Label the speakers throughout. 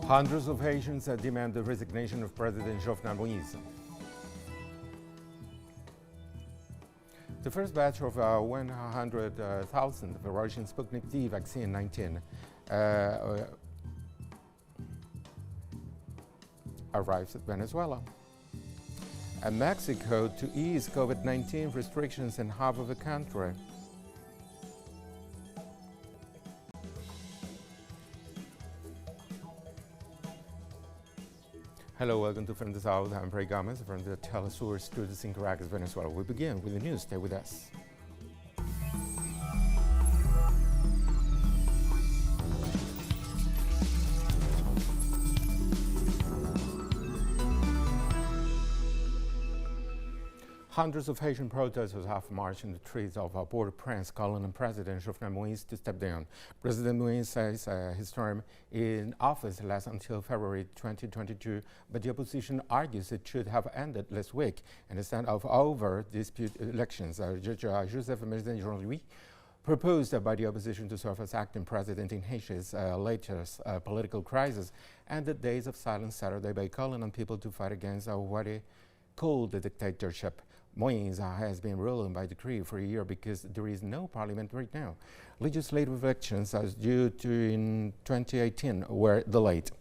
Speaker 1: Hundreds of Haitians demand the resignation of President Jovenel Moise. The first batch of 100,000 of the Russian Sputnik-V vaccine 19 arrives at Venezuela. And Mexico to ease COVID-19 restrictions in half of the country. Hello, welcome to From the South. I'm Ray Gomez from the teleSUR studios in Caracas, Venezuela. We begin with the news. Stay with us. Hundreds of Haitian protesters have marched in the streets of Port-au-Prince, calling on President Jovenel Moise to step down. President Moise says his term in office lasts until February 2022, but the opposition argues it should have ended last week in a standoff over dispute elections. Judge Jovenel proposed by the opposition to serve as acting president in Haiti's latest political crisis, and the days of silence Saturday by calling on people to fight against what he called the dictatorship. Moise has been ruling by decree for a year because there is no parliament right now. Legislative elections, as due to in 2018, were delayed.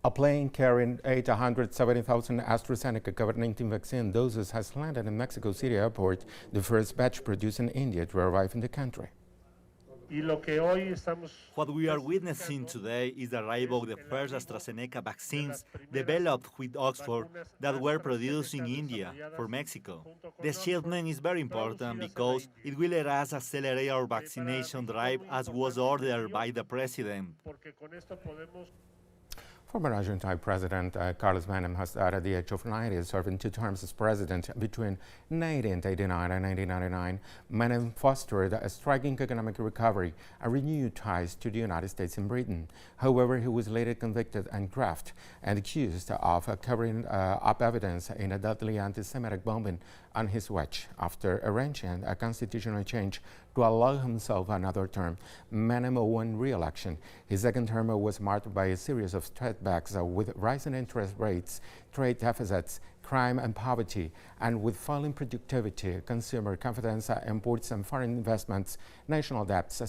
Speaker 1: A plane carrying 870,000 AstraZeneca COVID-19 vaccine doses has landed in Mexico City airport, the first batch produced in India to arrive in the country.
Speaker 2: What we are witnessing today is the arrival of the first AstraZeneca vaccines developed with Oxford that were produced in India for Mexico. The shipment is very important because it will let us accelerate our vaccination drive as was ordered by the President.
Speaker 1: Former Argentine President Carlos Menem has died at the age of 90, serving 2 terms as president between 1989 and 1999. Menem fostered a striking economic recovery and renewed ties to the United States and Britain. However, he was later convicted and graft and accused of covering up evidence in a deadly anti-Semitic bombing on his watch. After arranging a constitutional change to allow himself another term, Menem won re-election. His second term was marked by a series of setbacks with rising interest rates, trade deficits, crime and poverty, and with falling productivity, consumer confidence, imports and foreign investments. National debts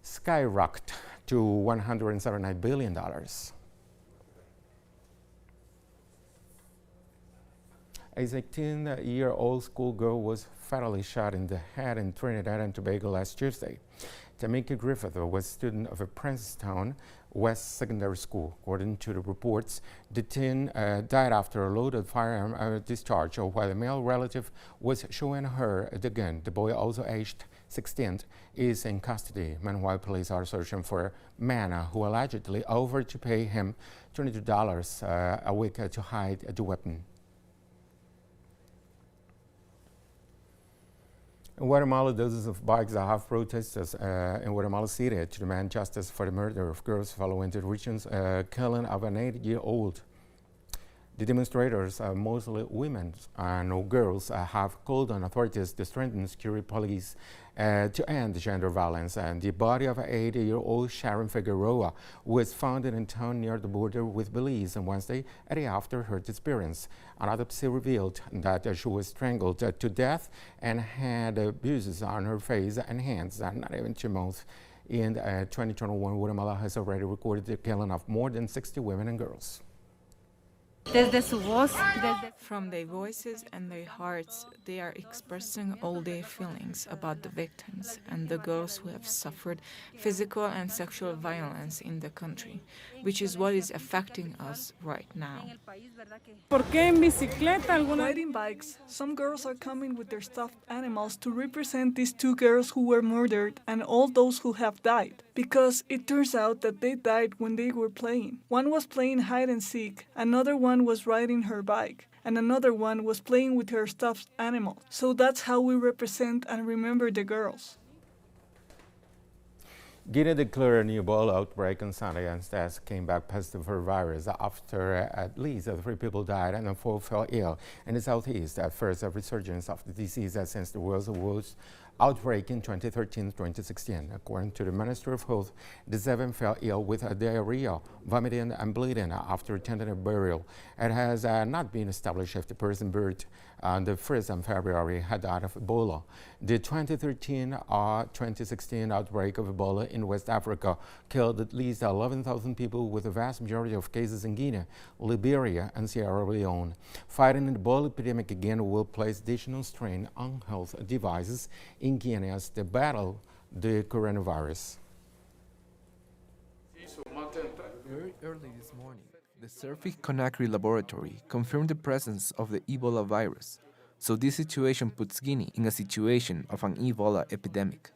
Speaker 1: skyrocketed to $179 billion. A 16-year-old schoolgirl was fatally shot in the head in Trinidad and Tobago last Tuesday. Tamika Griffith was a student of a Princeton West Secondary School. According to the reports, the teen died after a loaded firearm discharge while a male relative was showing her the gun. The boy, also aged 16, is in custody. Meanwhile, police are searching for a man who allegedly offered to pay him $22 a week to hide the weapon. In Guatemala, dozens of bikes have protesters in Guatemala City to demand justice for the murder of girls following the region's killing of an 8-year-old. The demonstrators, mostly women and girls, have called on authorities to strengthen security police to end gender violence. And the body of an 80-year-old Sharon Figueroa was found in a town near the border with Belize on Wednesday, a day after her disappearance. An autopsy revealed that she was strangled to death and had bruises on her face and hands, not even 2 months. In 2021, Guatemala has already recorded the killing of more than 60 women and girls.
Speaker 3: From their voices and their hearts, they are expressing all their feelings about the victims and the girls who have suffered physical and sexual violence in the country, which is what is affecting us right now.
Speaker 4: Riding bikes, some girls are coming with their stuffed animals to represent these 2 girls who were murdered and all those who have died. Because it turns out that they died when they were playing. One was playing hide and seek, another one was riding her bike, and another one was playing with her stuffed animal. So that's how we represent and remember the girls.
Speaker 1: Guinea declared a new Ebola outbreak on Sunday and stats came back positive for virus after at least 3 people died and 4 fell ill in the southeast. At first, a resurgence of the disease since the world's worst outbreak in 2013-2016. According to the Minister of Health, the 7 fell ill with diarrhea, vomiting, and bleeding after attending a burial. It has not been established if the person buried on the 1st of February had died of Ebola. The 2013-2016 outbreak of Ebola in West Africa killed at least 11,000 people, with the vast majority of cases in Guinea, Liberia, and Sierra Leone. Fighting the Ebola epidemic again will place additional strain on health devices in Guinea as they battle the coronavirus.
Speaker 5: Very early this morning, the Surfik-Conakry laboratory confirmed the presence of the Ebola virus, so this situation puts Guinea in a situation of an Ebola epidemic.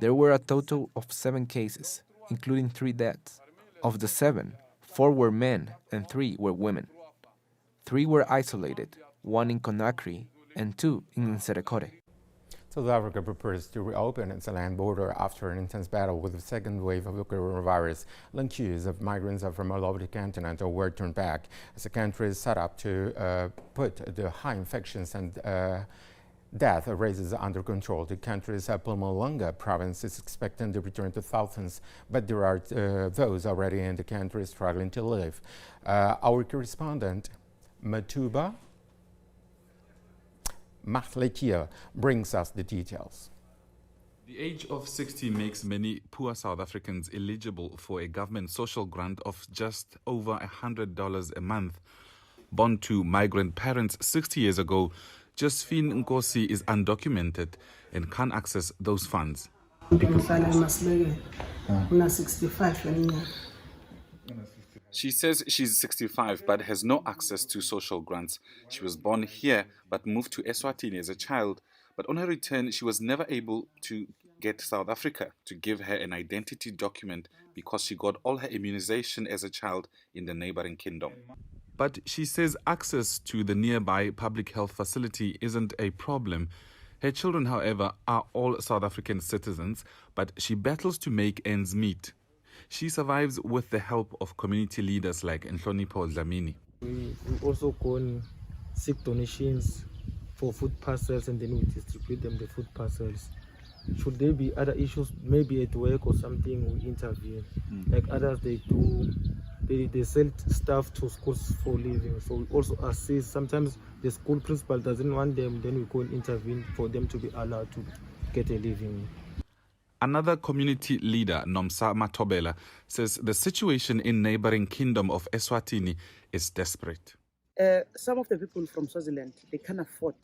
Speaker 5: There were a total of 7 cases, including 3 deaths. Of the 7, 4 were men and 3 were women. 3 were isolated, 1 in Conakry and 2 in Nserekore.
Speaker 1: South Africa prepares to reopen its land border after an intense battle with the second wave of the coronavirus. Long queues of migrants from all over the continent were turned back as the country is set up to put the high infections and death rates under control. The country's Mpumalanga province is expecting to return to thousands, but there are those already in the country struggling to live. Our correspondent, Matuba Mahletia, brings us the details.
Speaker 6: The age of 60 makes many poor South Africans eligible for a government social grant of just over $100 a month. Born to migrant parents 60 years ago, Josephine Nkosi is undocumented and can't access those funds. She says she's 65 but has no access to social grants. She was born here but moved to Eswatini as a child. But on her return, she was never able to get South Africa to give her an identity document because she got all her immunization as a child in the neighboring kingdom. But she says access to the nearby public health facility isn't a problem. Her children, however, are all South African citizens, but she battles to make ends meet. She survives with the help of community leaders like Nhlonipho Dlamini.
Speaker 7: We also go and seek donations for food parcels, and then we distribute them the food parcels. Should there be other issues, maybe at work or something, we intervene. Like others, they sell stuff to schools for living. So we also assist. Sometimes the school principal doesn't want them, then we go and intervene for them to be allowed to get a living.
Speaker 6: Another community leader, Nomsa Matobela, says the situation in neighboring kingdom of Eswatini is desperate.
Speaker 8: Some of the people from Swaziland, they can't afford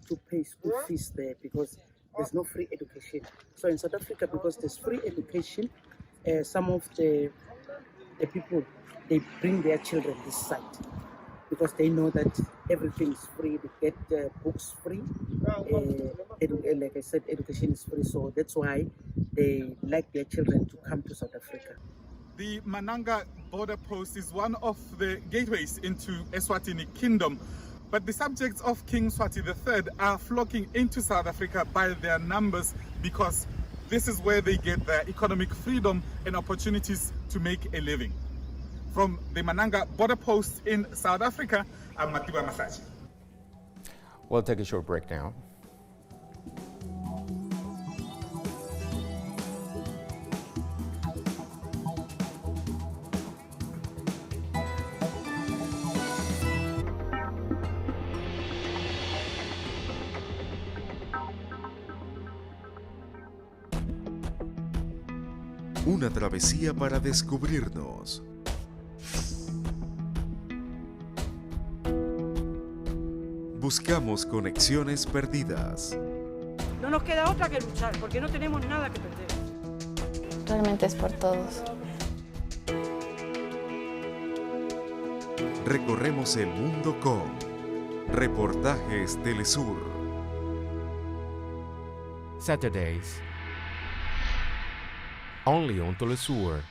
Speaker 8: to pay school fees there because there's no free education. So in South Africa, because there's free education, some of the people, they bring their children this side because they know that everything is free. They get books free. Like I said, education is free. So that's why they like their children to come to South Africa.
Speaker 9: The Mananga border post is one of the gateways into Eswatini Kingdom. But the subjects of King Swati III are flocking into South Africa by their numbers because this is where they get their economic freedom and opportunities to make a living. From the Mananga border post in South Africa, I'm Matiba Masachi.
Speaker 1: We'll take a short break now.
Speaker 10: Una travesía para descubrirnos. Buscamos conexiones perdidas.
Speaker 11: No nos queda otra que luchar, porque no tenemos nada que perder.
Speaker 12: Realmente es por todos.
Speaker 10: Recorremos el mundo con reportajes teleSUR.
Speaker 1: Saturdays, only on teleSUR.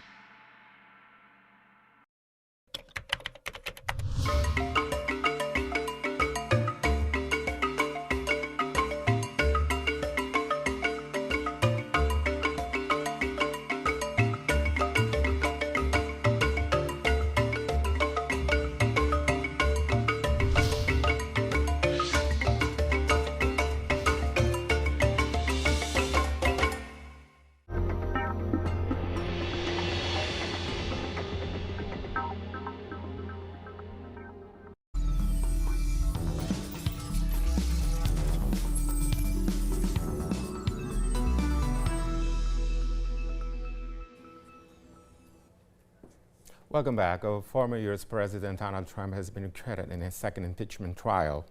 Speaker 1: Welcome back. Former U.S. President Donald Trump has been acquitted in his second impeachment trial.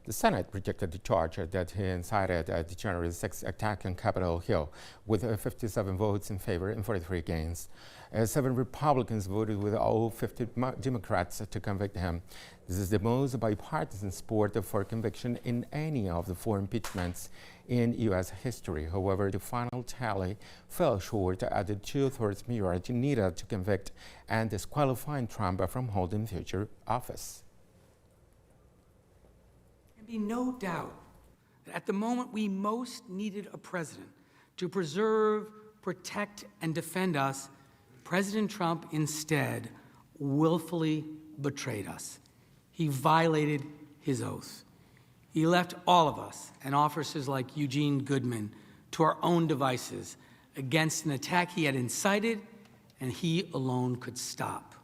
Speaker 1: The Senate rejected the charge that he incited the January 6th attack on Capitol Hill with 57 votes in favor and 43 against. 7 Republicans voted with all 50 Democrats to convict him. This is the most bipartisan support for conviction in any of the 4 impeachments in U.S. history. However, the final tally fell short at the 2/3 majority needed to convict and disqualifying Trump from holding future office.
Speaker 13: There can be no doubt that at the moment we most needed a president to preserve, protect, and defend us, President Trump instead willfully betrayed us. He violated his oath. He left all of us and officers like Eugene Goodman to our own devices against an attack he had incited and he alone could stop.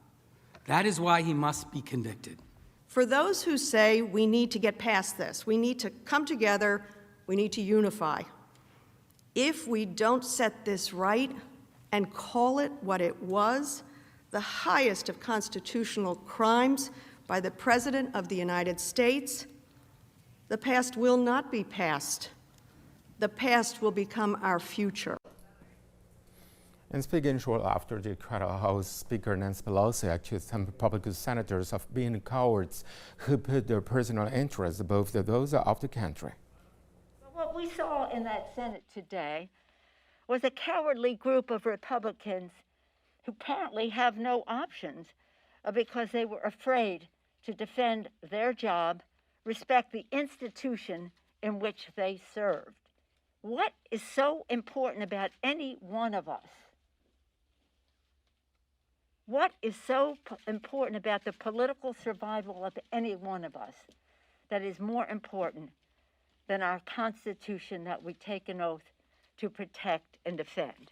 Speaker 13: That is why he must be convicted.
Speaker 11: For those who say we need to get past this, we need to come together, we need to unify. If we don't set this right and call it what it was, the highest of constitutional crimes by the President of the United States, the past will not be past. The past will become our future.
Speaker 1: And speaking shortly after the acquittal, House Speaker Nancy Pelosi accused some Republican senators of being cowards who put their personal interests above those of the country.
Speaker 14: What we saw in that Senate today was a cowardly group of Republicans who apparently have no options because they were afraid to defend their job, respect the institution in which they served. What is so important about any one of us? What is so important about the political survival of any one of us that is more important than our Constitution that we take an oath to protect and defend?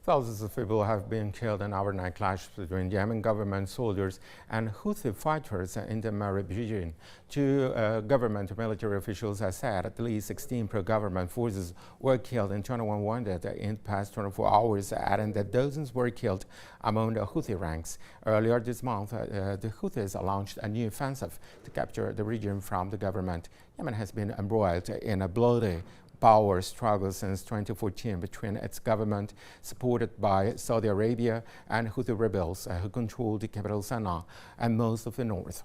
Speaker 1: Thousands of people have been killed in overnight clashes between Yemen government soldiers and Houthi fighters in the Marib region. 2 government military officials have said at least 16 pro-government forces were killed and 21 wounded in the past 24 hours, adding that dozens were killed among the Houthi ranks. Earlier this month, the Houthis launched a new offensive to capture the region from the government. Yemen has been embroiled in a bloody power struggle since 2014 between its government, supported by Saudi Arabia, and Houthi rebels who control the capital Sana'a and most of the north.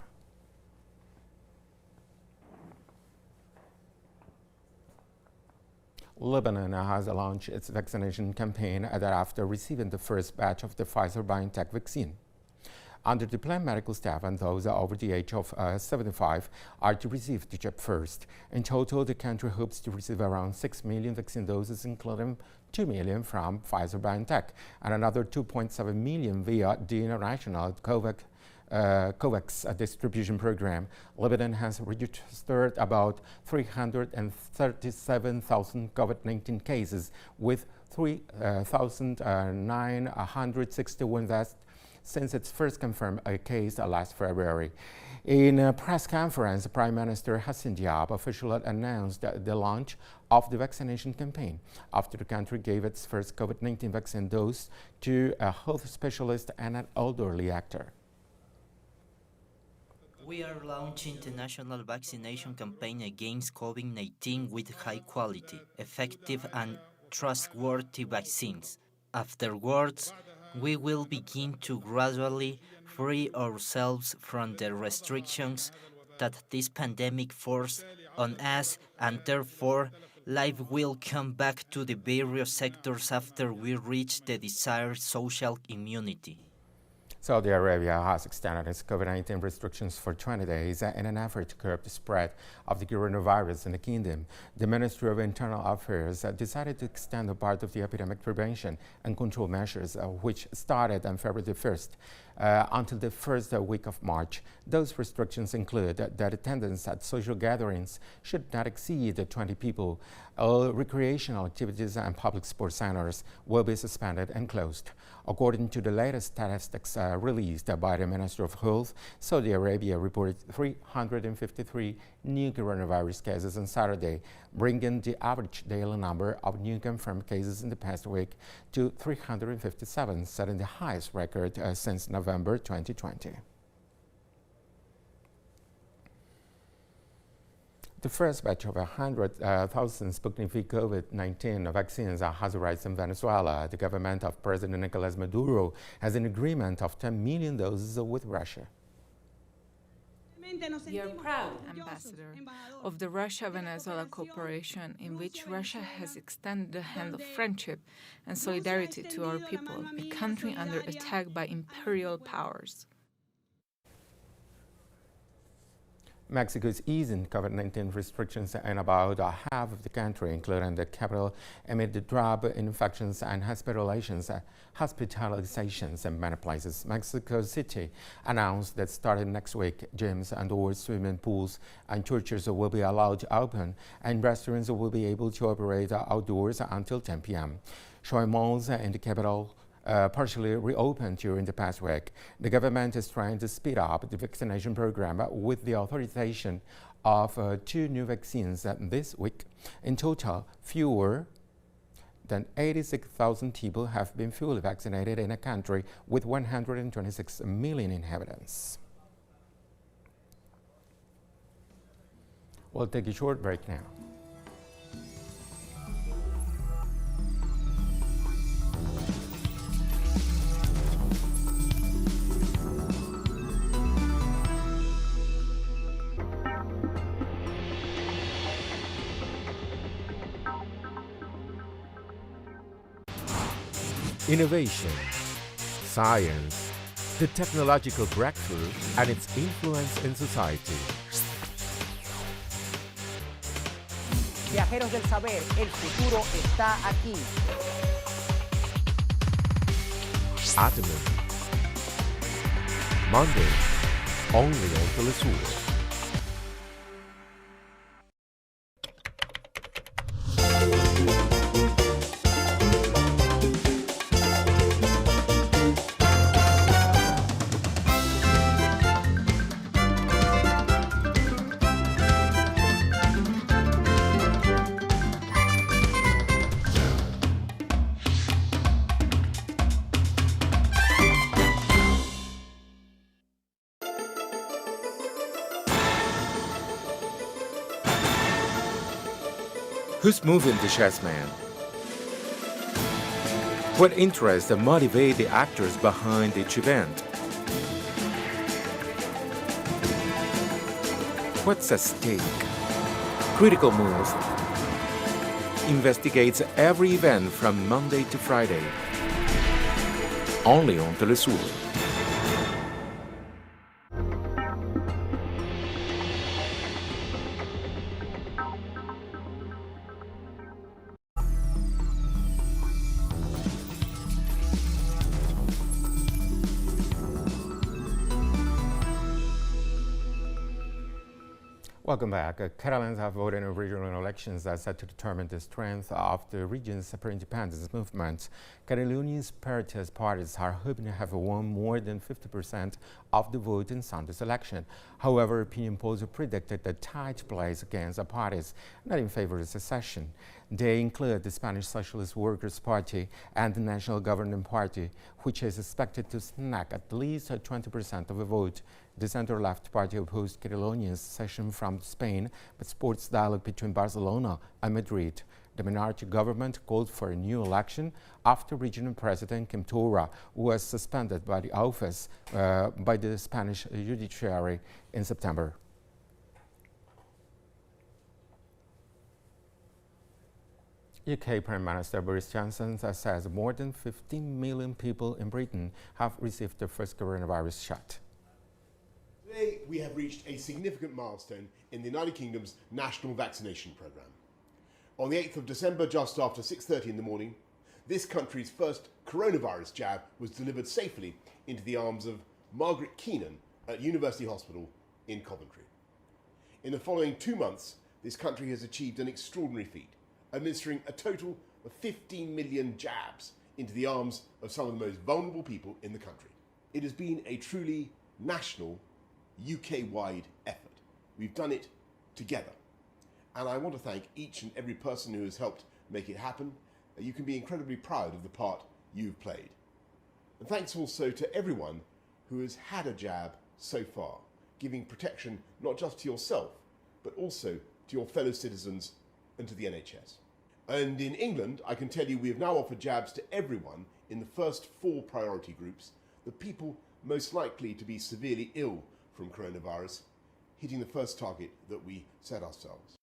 Speaker 1: Lebanon has launched its vaccination campaign after receiving the first batch of the Pfizer-BioNTech vaccine. Under the planned, medical staff and those over the age of 75 are to receive the jab first. In total, the country hopes to receive around 6 million vaccine doses, including 2 million from Pfizer-BioNTech and another 2.7 million via the international COVAX distribution program. Lebanon has registered about 337,000 COVID-19 cases with 3,961 deaths since its first confirmed a case last February. In a press conference, Prime Minister Hassan Diab officially announced the launch of the vaccination campaign after the country gave its first COVID-19 vaccine dose to a health specialist and an elderly actor.
Speaker 15: We are launching the national vaccination campaign against COVID-19 with high quality, effective and trustworthy vaccines. Afterwards, we will begin to gradually free ourselves from the restrictions that this pandemic forced on us, and therefore life will come back to the various sectors after we reach the desired social immunity.
Speaker 1: Saudi Arabia has extended its COVID-19 restrictions for 20 days in an effort to curb the spread of the coronavirus in the kingdom. The Ministry of Internal Affairs decided to extend a part of the epidemic prevention and control measures, which started on February 1st. until the first week of March. Those restrictions include that attendance at social gatherings should not exceed 20 people. All recreational activities and public sports centers will be suspended and closed. According to the latest statistics released by the Minister of Health, Saudi Arabia reported 353 new coronavirus cases on Saturday, bringing the average daily number of new confirmed cases in the past week to 357, setting the highest record since November 2020. The first batch of 100,000 Sputnik-V Covid-19 vaccines has arrived in Venezuela. The government of President Nicolas Maduro has an agreement of 10 million doses with Russia.
Speaker 3: We are proud, Ambassador, of the Russia-Venezuela cooperation in which Russia has extended the hand of friendship and solidarity to our people, a country under attack by imperial powers.
Speaker 1: Mexico is easing COVID-19 restrictions in about half of the country, including the capital, amid the drop in infections and hospitalizations in many places. Mexico City announced that starting next week, gyms, indoor swimming pools, and churches will be allowed to open, and restaurants will be able to operate outdoors until 10 p.m. Shopping malls in the capital partially reopened during the past week. The government is trying to speed up the vaccination program with the authorization of 2 new vaccines this week. In total, fewer than 86,000 people have been fully vaccinated in a country with 126 million inhabitants. We'll take a short break now.
Speaker 16: Innovation, science, the technological breakthrough, and its influence in society.
Speaker 17: Viajeros del saber, el futuro está aquí.
Speaker 16: Atomy. Monday, only on teleSUR.
Speaker 1: Who's moving the chess man? What interests motivate the actors behind each event? What's at stake? Critical Move investigates every event from Monday to Friday, only on teleSUR. Welcome back. Catalans have voted in regional elections that set to determine the strength of the region's pro-independence movement. Catalonian separatist parties are hoping to have won more than 50% of the vote in Sunday's election. However, opinion polls predicted a tight place against the parties not in favor of secession. They include the Spanish Socialist Workers' Party and the National Governing Party, which is expected to snag at least 20% of the vote. The center-left party opposed Catalonia's secession from Spain, but supports dialogue between Barcelona and Madrid. The minority government called for a new election after regional president Quim Torra was suspended by the office by the Spanish judiciary in September. UK Prime Minister Boris Johnson says more than 15 million people in Britain have received their first coronavirus shot.
Speaker 18: Today, we have reached a significant milestone in the United Kingdom's national vaccination programme. On the 8th of December, just after 6:30 in the morning, This country's first coronavirus jab was delivered safely into the arms of Margaret Keenan at University Hospital in Coventry. In the following 2 months, this country has achieved an extraordinary feat, administering a total of 15 million jabs into the arms of some of the most vulnerable people in the country. It has been a truly national, UK-wide effort. We've done it together. And I want to thank each and every person who has helped make it happen. You can be incredibly proud of the part you've played. And thanks also to everyone who has had a jab so far, giving protection not just to yourself, but also to your fellow citizens and to the NHS. And in England, I can tell you we have now offered jabs to everyone in the first 4 priority groups, the people most likely to be severely ill from coronavirus, hitting the first target that we set ourselves.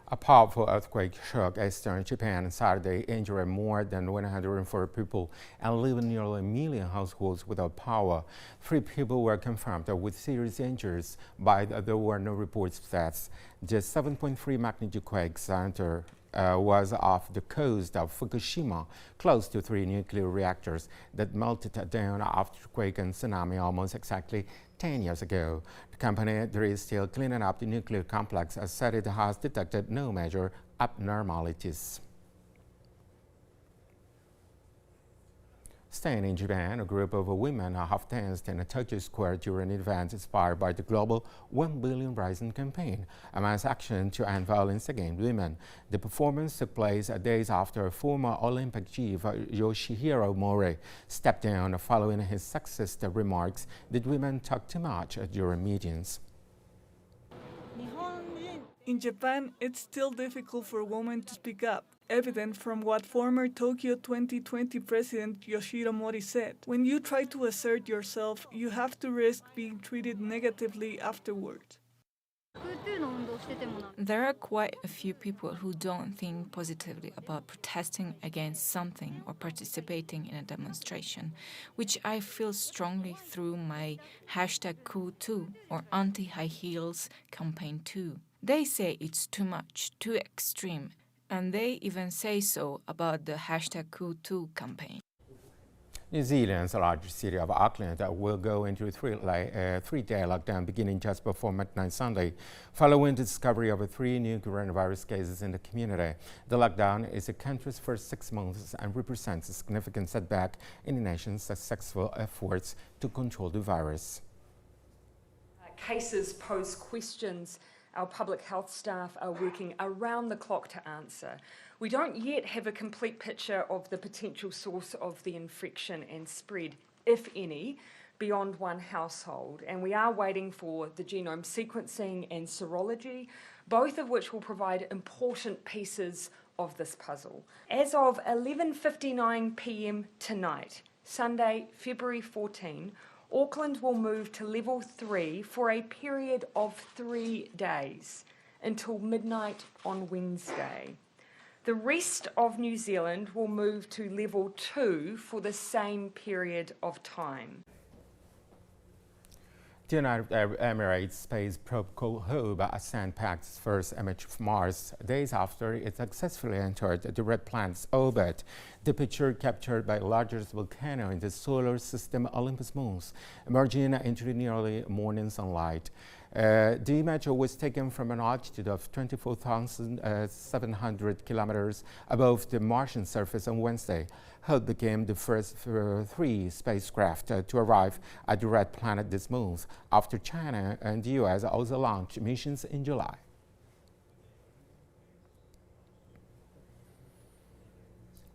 Speaker 1: A powerful earthquake shook eastern Japan Saturday, injuring more than 104 people and leaving nearly 1 million households without power. 3 people were confirmed with serious injuries, but there were no reports of deaths. The 7.3 magnitude quake center was off the coast of Fukushima, close to 3 nuclear reactors that melted down after the quake and tsunami almost exactly 10 years ago. The company that is still cleaning up the nuclear complex has said it has detected no major abnormalities. Staying in Japan, a group of women have danced in a Tokyo square during an event inspired by the global 1 billion Rising campaign, a mass action to end violence against women. The performance took place days after former Olympic chief Yoshihiro Mori stepped down following his sexist remarks that women talk too much during meetings.
Speaker 4: In Japan, it's still difficult for women to speak up, evident from what former Tokyo 2020 President Yoshihiro Mori said. When you try to assert yourself, you have to risk being treated negatively afterwards.
Speaker 3: There are quite a few people who don't think positively about protesting against something or participating in a demonstration, which I feel strongly through my #Coup2 or anti-high heels campaign too. They say it's too much, too extreme, and they even say so about the #Coup2 campaign.
Speaker 1: New Zealand's largest city of Auckland will go into a 3-day lockdown beginning just before midnight Sunday, following the discovery of 3 new coronavirus cases in the community. The lockdown is the country's first 6 months and represents a significant setback in the nation's successful efforts to control the virus.
Speaker 19: Cases pose questions our public health staff are working around the clock to answer. We don't yet have a complete picture of the potential source of the infection and spread, if any, beyond one household, and we are waiting for the genome sequencing and serology, both of which will provide important pieces of this puzzle. As of 11:59 p.m. tonight, Sunday, February 14, Auckland will move to level 3 for a period of 3 days until midnight on Wednesday. The rest of New Zealand will move to level 2 for the same period of time.
Speaker 1: The United Arab Emirates space probe Hope sent back its first image of Mars days after it successfully entered the red planet's orbit. The picture, captured by the largest volcano in the solar system, Olympus Mons, emerging into the nearly morning sunlight. The image was taken from an altitude of 24,700 kilometers above the Martian surface on Wednesday. Hope became the first 3 spacecraft to arrive at the red planet this month, after China and the US also launched missions in July.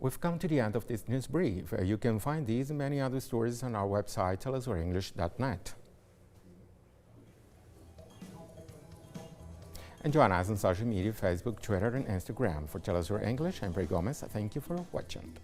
Speaker 1: We've come to the end of this news brief. You can find these and many other stories on our website, telesurenglish.net. And join us on social media, Facebook, Twitter, and Instagram. For teleSUR English, I'm Bray Gomez. Thank you for watching.